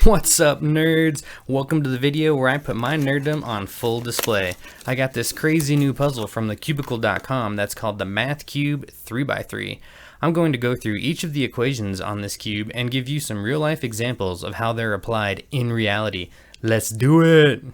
What's up, nerds? Welcome to the video where I put my nerddom on full display. I got this crazy new puzzle from thecubicle.com that's called the Math Cube 3x3. I'm going to go through each of the equations on this cube and give you some real-life examples of how they're applied in reality. Let's do it!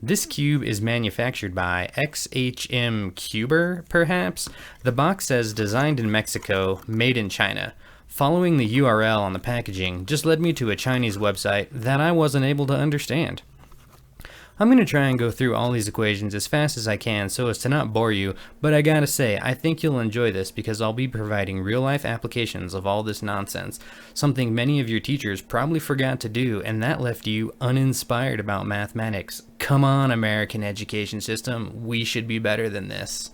This cube is manufactured by XHM Cuber, perhaps? The box says designed in Mexico, made in China. Following the URL on the packaging just led me to a Chinese website that I wasn't able to understand. I'm going to try and go through all these equations as fast as I can so as to not bore you, but I gotta say, I think you'll enjoy this because I'll be providing real-life applications of all this nonsense, something many of your teachers probably forgot to do, and that left you uninspired about mathematics. Come on, American education system, we should be better than this.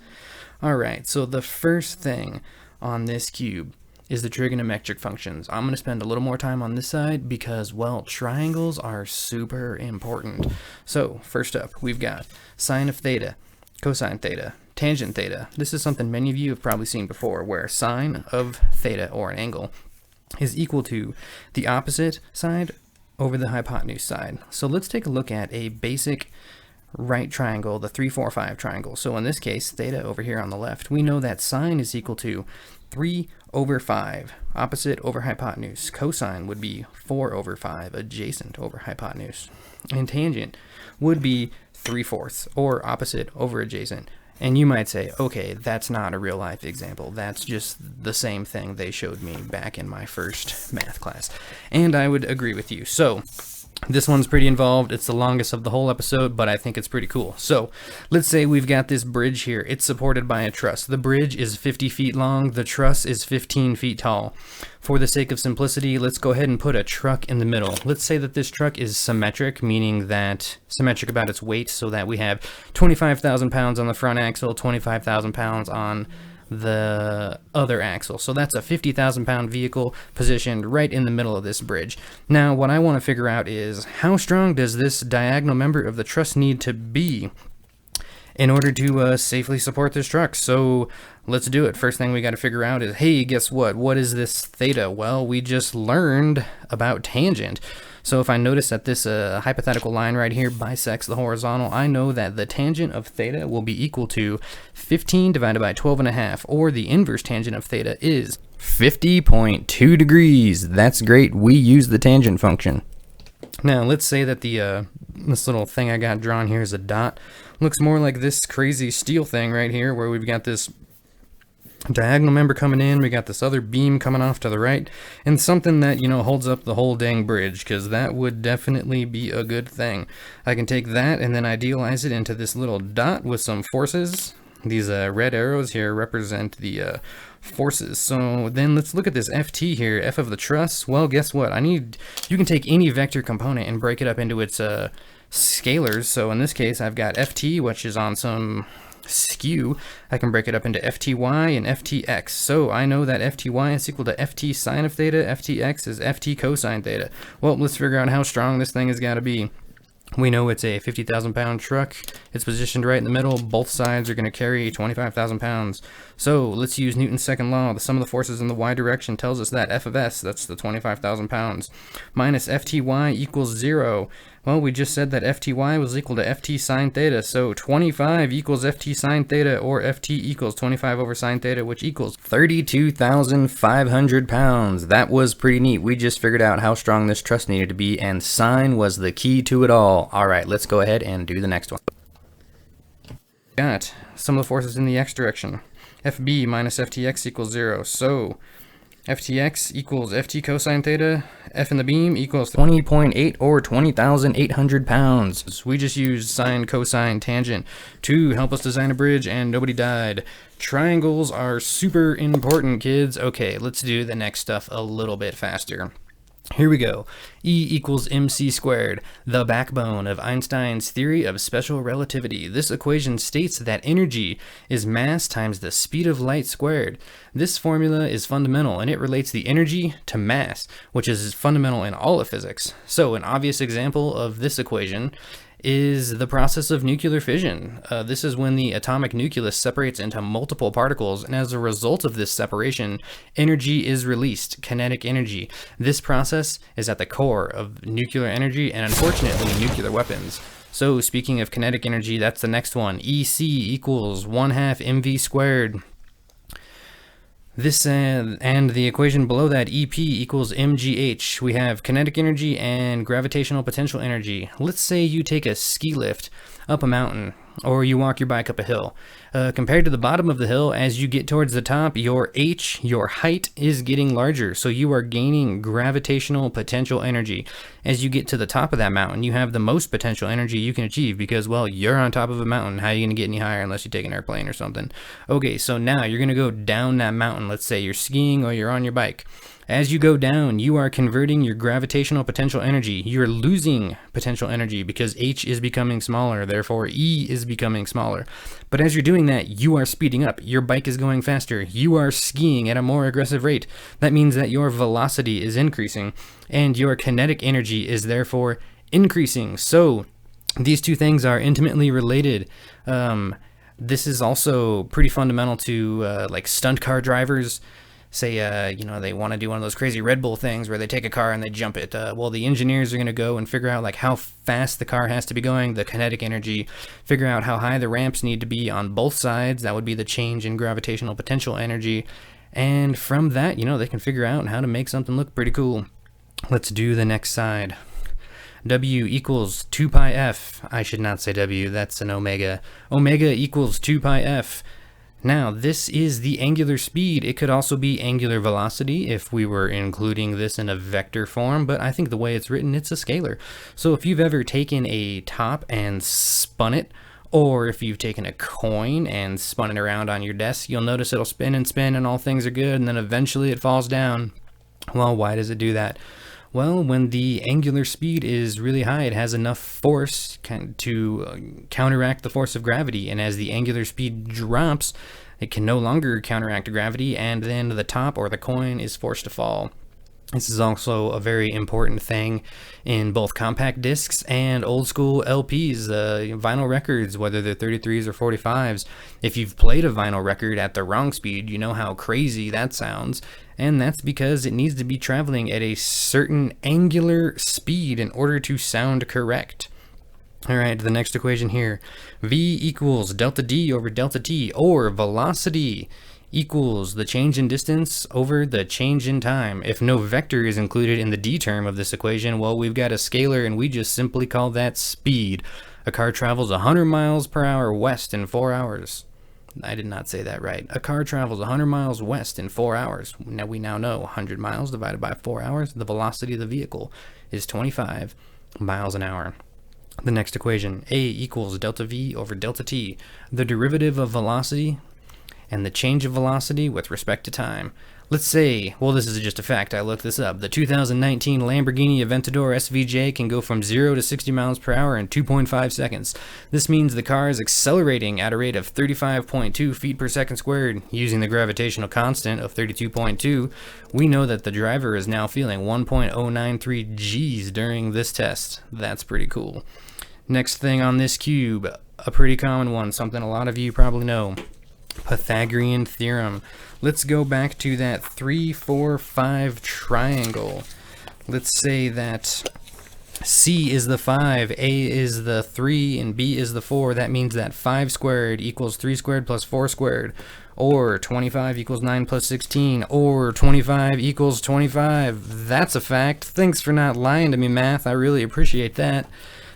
Alright, so the first thing on this cube is the trigonometric functions. I'm going to spend a little more time on this side because, well, triangles are super important. So, first up, we've got sine of theta, cosine theta, tangent theta. This is something many of you have probably seen before, where sine of theta, or an angle, is equal to the opposite side over the hypotenuse side. So let's take a look at a basic right triangle, the 3, 4, 5 triangle. So in this case, theta over here on the left, we know that sine is equal to 3 over 5, opposite over hypotenuse. Cosine would be 4 over 5, adjacent over hypotenuse. And tangent would be 3/4, or opposite over adjacent. And you might say, okay, that's not a real life example. That's just the same thing they showed me back in my first math class. And I would agree with you. So this one's pretty involved. It's the longest of the whole episode, but I think it's pretty cool. So let's say we've got this bridge here. It's supported by a truss. The bridge is 50 feet long. The truss is 15 feet tall. For the sake of simplicity, let's go ahead and put a truck in the middle. Let's say that this truck is symmetric, meaning that symmetric about its weight, so that we have 25,000 pounds on the front axle, 25,000 pounds on the other axle. So that's a 50,000 pound vehicle positioned right in the middle of this bridge. Now what I want to figure out is how strong does this diagonal member of the truss need to be in order to safely support this truck. So let's do it. First thing we got to figure out is, hey, guess what is this theta? Well, we just learned about tangent. So if I notice that this hypothetical line right here bisects the horizontal, I know that the tangent of theta will be equal to 15 divided by 12.5, or the inverse tangent of theta is 50.2 degrees. That's great. We use the tangent function. Now let's say that the this little thing I got drawn here is a dot. Looks more like this crazy steel thing right here, where we've got this diagonal member coming in, we got this other beam coming off to the right, and something that, you know, holds up the whole dang bridge, because that would definitely be a good thing. I can take that and then idealize it into this little dot with some forces. These red arrows here represent the forces. So then let's look at this ft here, f of the truss. Well, guess what? You can take any vector component and break it up into its scalars. So in this case, I've got ft, which is on some skew. I can break it up into fty and ftx. So I know that fty is equal to ft sine of theta, ftx is ft cosine theta. Well, let's figure out how strong this thing has got to be. We know it's a 50,000 pound truck. It's positioned right in the middle. Both sides are going to carry 25,000 pounds. So let's use Newton's second law. The sum of the forces in the y direction tells us that f of s, that's the 25,000 pounds, minus fty equals 0. Well, we just said that fty was equal to ft sine theta, so 25 equals ft sine theta, or ft equals 25 over sine theta, which equals 32,500 pounds. That was pretty neat. We just figured out how strong this truss needed to be, and sine was the key to it all. Alright, let's go ahead and do the next one. Got some of the forces in the x direction. Fb minus ftx equals 0, so ftx equals ft cosine theta, f in the beam equals 20.8 or 20,800 pounds. We just used sine, cosine, tangent to help us design a bridge, and nobody died. Triangles are super important, kids. Okay, let's do the next stuff a little bit faster. Here we go. E equals mc squared, the backbone of Einstein's theory of special relativity. This equation states that energy is mass times the speed of light squared. This formula is fundamental, and it relates the energy to mass, which is fundamental in all of physics. So an obvious example of this equation is the process of nuclear fission. This is when the atomic nucleus separates into multiple particles, and as a result of this separation, energy is released, kinetic energy. This process is at the core of nuclear energy and, unfortunately, nuclear weapons. So, speaking of kinetic energy, that's the next one. EC equals 1/2 mv squared. This and the equation below that, EP equals mgh. We have kinetic energy and gravitational potential energy. Let's say you take a ski lift up a mountain, or you walk your bike up a hill. Compared to the bottom of the hill, as you get towards the top, your height is getting larger, so you are gaining gravitational potential energy. As you get to the top of that mountain, you have the most potential energy you can achieve because, well, you're on top of a mountain. How are you going to get any higher unless you take an airplane or something? Okay, so now you're going to go down that mountain. Let's say you're skiing or you're on your bike. As you go down, you are converting your gravitational potential energy. You're losing potential energy because H is becoming smaller, therefore E is becoming smaller. But as you're doing that, you are speeding up. Your bike is going faster. You are skiing at a more aggressive rate. That means that your velocity is increasing, and your kinetic energy is therefore increasing. So these two things are intimately related. This is also pretty fundamental to like stunt car drivers. Say, they want to do one of those crazy Red Bull things where they take a car and they jump it. Well, the engineers are going to go and figure out like how fast the car has to be going, the kinetic energy, figure out how high the ramps need to be on both sides. That would be the change in gravitational potential energy. And from that, they can figure out how to make something look pretty cool. Let's do the next side. W equals 2 pi f. I should not say W, that's an omega. Omega equals 2 pi f. Now, this is the angular speed. It could also be angular velocity if we were including this in a vector form, but I think the way it's written, it's a scalar. So if you've ever taken a top and spun it, or if you've taken a coin and spun it around on your desk, you'll notice it'll spin and all things are good, and then eventually it falls down. Well, why does it do that? Well, when the angular speed is really high, it has enough force to counteract the force of gravity. And as the angular speed drops, it can no longer counteract gravity, and then the top or the coin is forced to fall. This is also a very important thing in both compact discs and old school LPs, vinyl records, whether they're 33s or 45s. If you've played a vinyl record at the wrong speed, you know how crazy that sounds. And that's because it needs to be traveling at a certain angular speed in order to sound correct. Alright, the next equation here. V equals delta D over delta T, or velocity equals the change in distance over the change in time. If no vector is included in the D term of this equation, well, we've got a scalar and we just simply call that speed. A car travels 100 miles per hour west in 4 hours. I did not say that right. A car travels 100 miles west in 4 hours. Now we now know 100 miles divided by 4 hours. The velocity of the vehicle is 25 miles an hour. The next equation, A equals delta V over delta T. The derivative of velocity and the change of velocity with respect to time. Let's say, well, this is just a fact, I looked this up. The 2019 Lamborghini Aventador SVJ can go from 0 to 60 miles per hour in 2.5 seconds. This means the car is accelerating at a rate of 35.2 feet per second squared. Using the gravitational constant of 32.2, we know that the driver is now feeling 1.093 G's during this test. That's pretty cool. Next thing on this cube, a pretty common one, something a lot of you probably know. Pythagorean theorem. Let's go back to that 3, 4, 5 triangle. Let's say that C is the 5, A is the 3, and B is the 4. That means that 5 squared equals 3 squared plus 4 squared, or 25 equals 9 plus 16, or 25 equals 25. That's a fact. Thanks for not lying to me, math. I really appreciate that.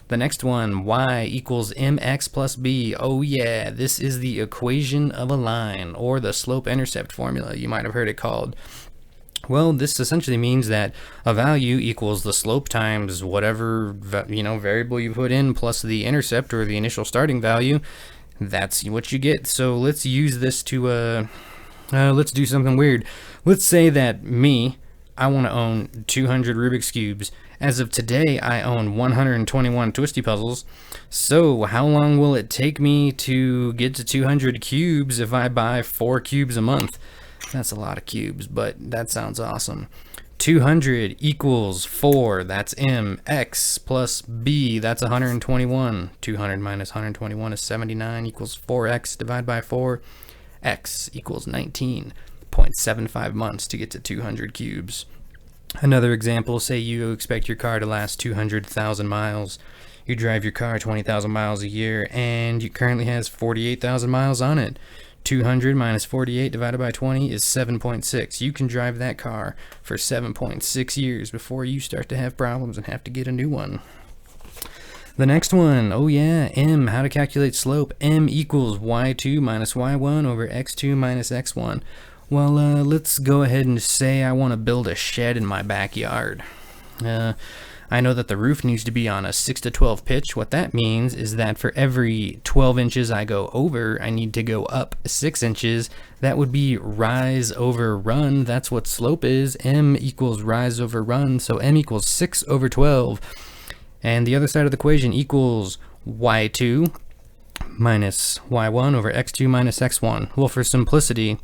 The next one, y equals mx plus b. Oh yeah, this is the equation of a line, or the slope-intercept formula, you might have heard it called. Well, this essentially means that a value equals the slope times whatever variable you put in plus the intercept, or the initial starting value. That's what you get. So let's use this to let's do something weird. Let's say that I want to own 200 Rubik's Cubes. As of today, I own 121 twisty puzzles. So how long will it take me to get to 200 cubes if I buy 4 cubes a month? That's a lot of cubes, but that sounds awesome. 200 equals 4, that's m. X plus b, that's 121. 200 minus 121 is 79, equals 4x divided by 4. X equals 19.75 months to get to 200 cubes. Another example, say you expect your car to last 200,000 miles. You drive your car 20,000 miles a year, and it currently has 48,000 miles on it. 200 minus 48 divided by 20 is 7.6. You can drive that car for 7.6 years before you start to have problems and have to get a new one. The next one, oh yeah, m, how to calculate slope. M equals y2 minus y1 over x2 minus x1. Well, let's go ahead and say I want to build a shed in my backyard. I know that the roof needs to be on a 6 to 12 pitch. What that means is that for every 12 inches I go over, I need to go up 6 inches. That would be rise over run. That's what slope is. M equals rise over run, so m equals 6 over 12. And the other side of the equation equals y2 minus y1 over x2 minus x1. Well, for simplicity,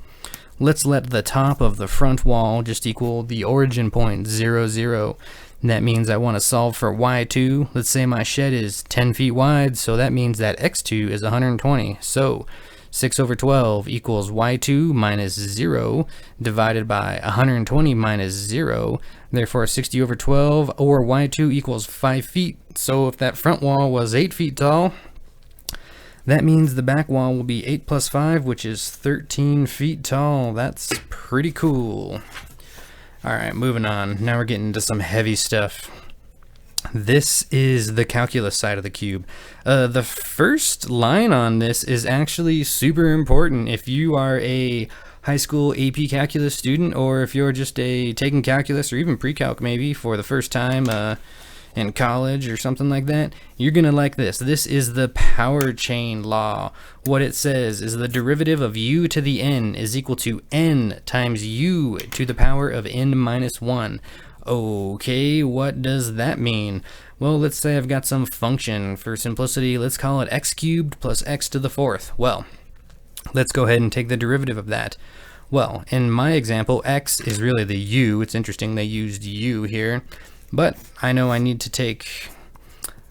let's let the top of the front wall just equal the origin point, 0, 0. That means I want to solve for y2. Let's say my shed is 10 feet wide, so that means that x2 is 120. So 6 over 12 equals y2 minus 0 divided by 120 minus 0. Therefore 60 over 12, or y2 equals 5 feet. So if that front wall was 8 feet tall, that means the back wall will be 8 plus 5, which is 13 feet tall. That's pretty cool. Alright, moving on. Now we're getting into some heavy stuff. This is the calculus side of the cube. The first line on this is actually super important. If you are a high school AP calculus student, or if you're just taking calculus or even pre-calc maybe for the first time in college or something like that, you're gonna like this. This is the power chain law. What it says is the derivative of u to the n is equal to n times u to the power of n minus 1. Okay, what does that mean? Well, let's say I've got some function. For simplicity, let's call it x cubed plus x to the 4th. Well, let's go ahead and take the derivative of that. Well, in my example, x is really the u. It's interesting they used u here. But I know I need to take,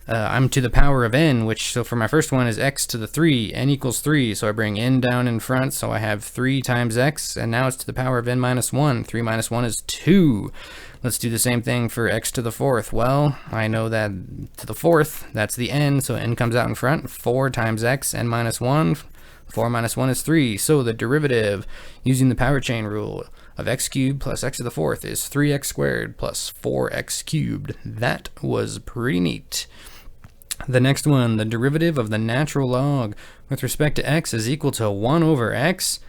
I'm to the power of n, which, so for my first one is x to the 3, n equals 3, so I bring n down in front, so I have 3 times x, and now it's to the power of n minus 1. 3 minus 1 is 2. Let's do the same thing for x to the 4th. Well, I know that to the 4th, that's the n, so n comes out in front. 4 times x, n minus 1. 4 minus 1 is 3, so the derivative, using the power chain rule, of x cubed plus x to the 4th is 3x squared plus 4x cubed. That was pretty neat. The next one, the derivative of the natural log with respect to x is equal to 1 over x.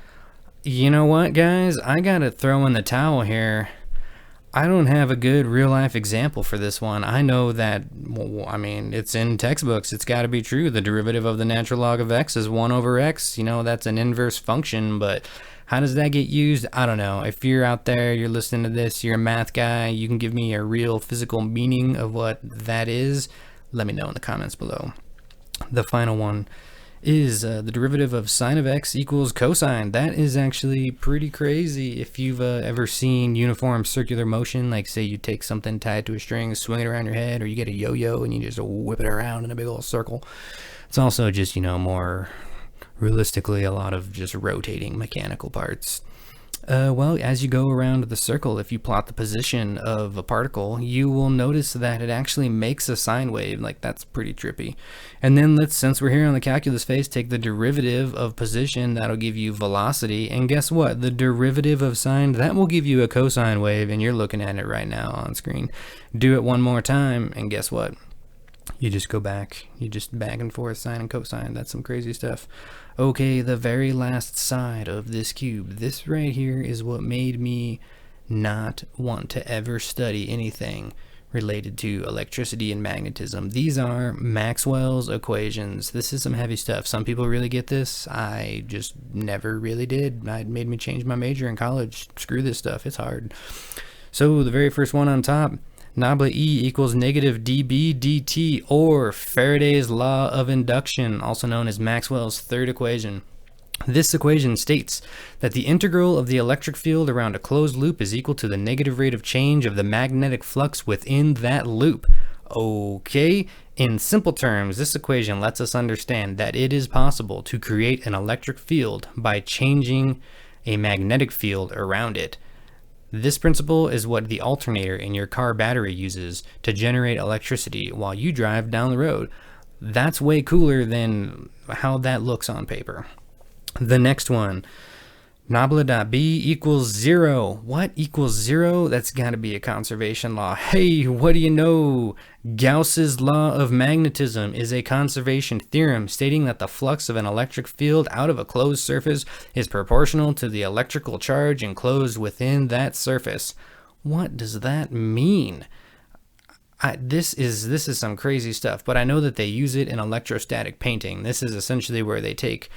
You know what, guys? I gotta throw in the towel here. I don't have a good real-life example for this one. I know that, well, I mean, it's in textbooks. It's got to be true. The derivative of the natural log of x is 1 over x. You know, that's an inverse function, but how does that get used? I don't know. If you're out there, you're listening to this, you're a math guy, you can give me a real physical meaning of what that is, let me know in the comments below. The final one is the derivative of sine of x equals cosine. That is actually pretty crazy. If you've ever seen uniform circular motion, like say you take something tied to a string, swing it around your head, or you get a yo-yo and you just whip it around in a big old circle. It's also just, you know, more realistically a lot of just rotating mechanical parts. Well, as you go around the circle, if you plot the position of a particle, you will notice that it actually makes a sine wave. Like, that's pretty trippy. And then let's, since we're here on the calculus phase, take the derivative of position. That'll give you velocity. And guess what? The derivative of sine, that will give you a cosine wave, and you're looking at it right now on screen. Do it one more time, and guess what? You just go back. You just back and forth, sine and cosine. That's some crazy stuff. Okay, the very last side of this cube. This right here is what made me not want to ever study anything related to electricity and magnetism. These are Maxwell's equations. This is some heavy stuff. Some people really get this. I just never really did. It made me change my major in college. Screw this stuff. It's hard. So the very first one on top, nabla E equals negative dB dt, or Faraday's law of induction, also known as Maxwell's third equation. This equation states that the integral of the electric field around a closed loop is equal to the negative rate of change of the magnetic flux within that loop. Okay, in simple terms, this equation lets us understand that it is possible to create an electric field by changing a magnetic field around it. This principle is what the alternator in your car battery uses to generate electricity while you drive down the road. That's way cooler than how that looks on paper. The next one, nabla.b equals 0. What equals 0? That's got to be a conservation law. Hey, what do you know? Gauss's law of magnetism is a conservation theorem stating that the flux of an electric field out of a closed surface is proportional to the electrical charge enclosed within that surface. What does that mean? This is some crazy stuff, but I know that they use it in electrostatic painting. This is essentially where they take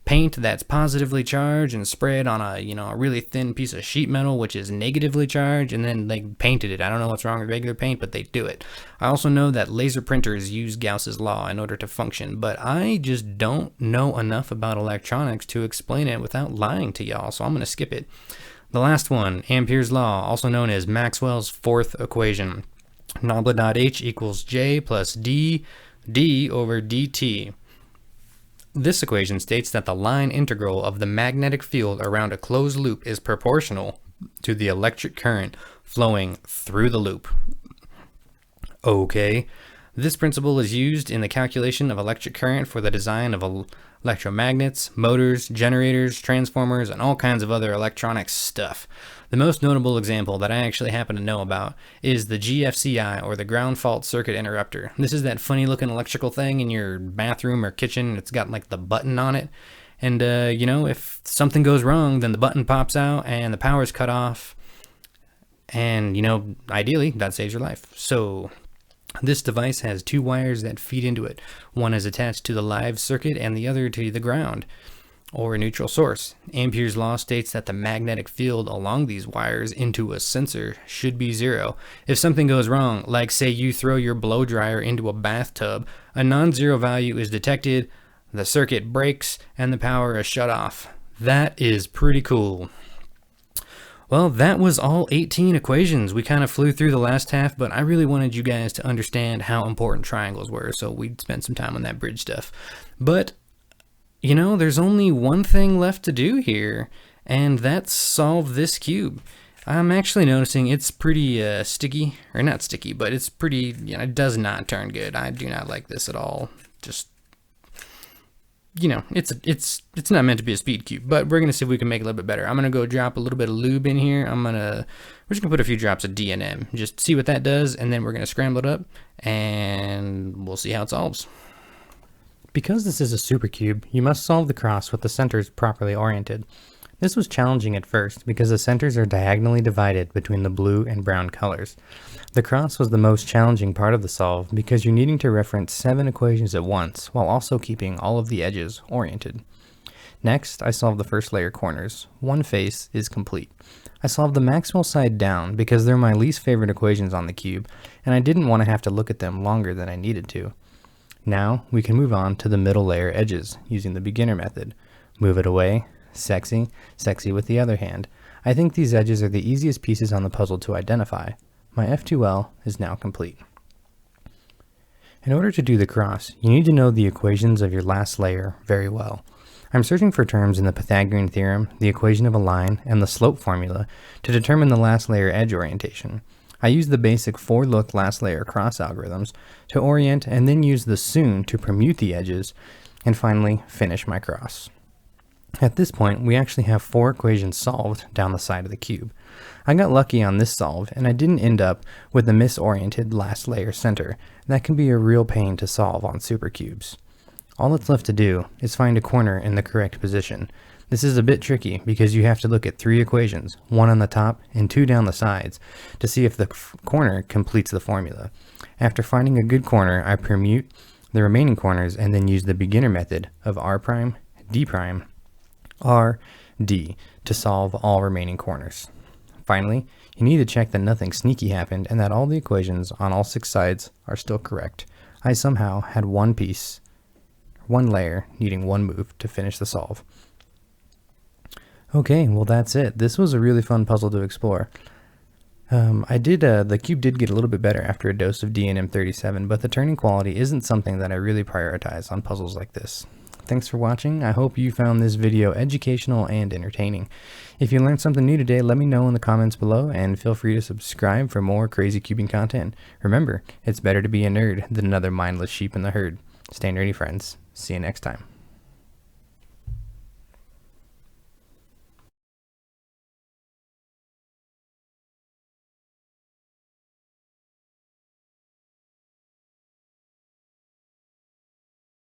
paint that's positively charged and spray it on a really thin piece of sheet metal which is negatively charged, and then they painted it. I don't know what's wrong with regular paint, but they do it. I also know that laser printers use Gauss's law in order to function, but I just don't know enough about electronics to explain it without lying to y'all, so I'm going to skip it. The last one, Ampere's law, also known as Maxwell's fourth equation. Nabla.h equals J plus d over dt. This equation states that the line integral of the magnetic field around a closed loop is proportional to the electric current flowing through the loop. Okay, this principle is used in the calculation of electric current for the design of electromagnets, motors, generators, transformers, and all kinds of other electronic stuff. The most notable example that I actually happen to know about is the GFCI, or the ground fault circuit interrupter. This is that funny looking electrical thing in your bathroom or kitchen. It's got like the button on it. And, if something goes wrong, then the button pops out and the power's cut off. And, ideally, that saves your life. So this device has two wires that feed into it. One is attached to the live circuit and the other to the ground, or a neutral source. Ampere's law states that the magnetic field along these wires into a sensor should be 0. If something goes wrong, like say you throw your blow dryer into a bathtub, a non-zero value is detected, the circuit breaks, and the power is shut off. That is pretty cool. Well, that was all 18 equations. We kind of flew through the last half, but I really wanted you guys to understand how important triangles were, so we'd spend some time on that bridge stuff. But there's only one thing left to do here, and that's solve this cube. I'm actually noticing it's pretty sticky, or not sticky, but it's pretty, it does not turn good. I do not like this at all. Just, it's not meant to be a speed cube, but we're going to see if we can make it a little bit better. I'm going to go drop a little bit of lube in here. We're just going to put a few drops of D&M, just see what that does, and then we're going to scramble it up, and we'll see how it solves. Because this is a supercube, you must solve the cross with the centers properly oriented. This was challenging at first because the centers are diagonally divided between the blue and brown colors. The cross was the most challenging part of the solve because you're needing to reference 7 equations at once while also keeping all of the edges oriented. Next, I solved the first layer corners. One face is complete. I solved the Maxwell side down because they're my least favorite equations on the cube, and I didn't want to have to look at them longer than I needed to. Now we can move on to the middle layer edges using the beginner method. Move it away, sexy with the other hand. I think these edges are the easiest pieces on the puzzle to identify. My F2L is now complete. In order to do the cross, you need to know the equations of your last layer very well. I'm searching for terms in the Pythagorean theorem, the equation of a line, and the slope formula to determine the last layer edge orientation. I use the basic 4-look last layer cross algorithms to orient and then use the soon to permute the edges, and finally finish my cross. At this point, we actually have 4 equations solved down the side of the cube. I got lucky on this solve, and I didn't end up with a misoriented last layer center. That can be a real pain to solve on supercubes. All that's left to do is find a corner in the correct position. This is a bit tricky because you have to look at 3 equations, 1 on the top and 2 down the sides, to see if the corner completes the formula. After finding a good corner, I permute the remaining corners and then use the beginner method of R prime, D prime, R, D to solve all remaining corners. Finally, you need to check that nothing sneaky happened and that all the equations on all 6 sides are still correct. I somehow had one layer needing one move to finish the solve. Okay, well that's it. This was a really fun puzzle to explore. The cube did get a little bit better after a dose of DNM37, but the turning quality isn't something that I really prioritize on puzzles like this. Thanks for watching. I hope you found this video educational and entertaining. If you learned something new today, let me know in the comments below, and feel free to subscribe for more crazy cubing content. Remember, it's better to be a nerd than another mindless sheep in the herd. Stay nerdy, friends. See you next time.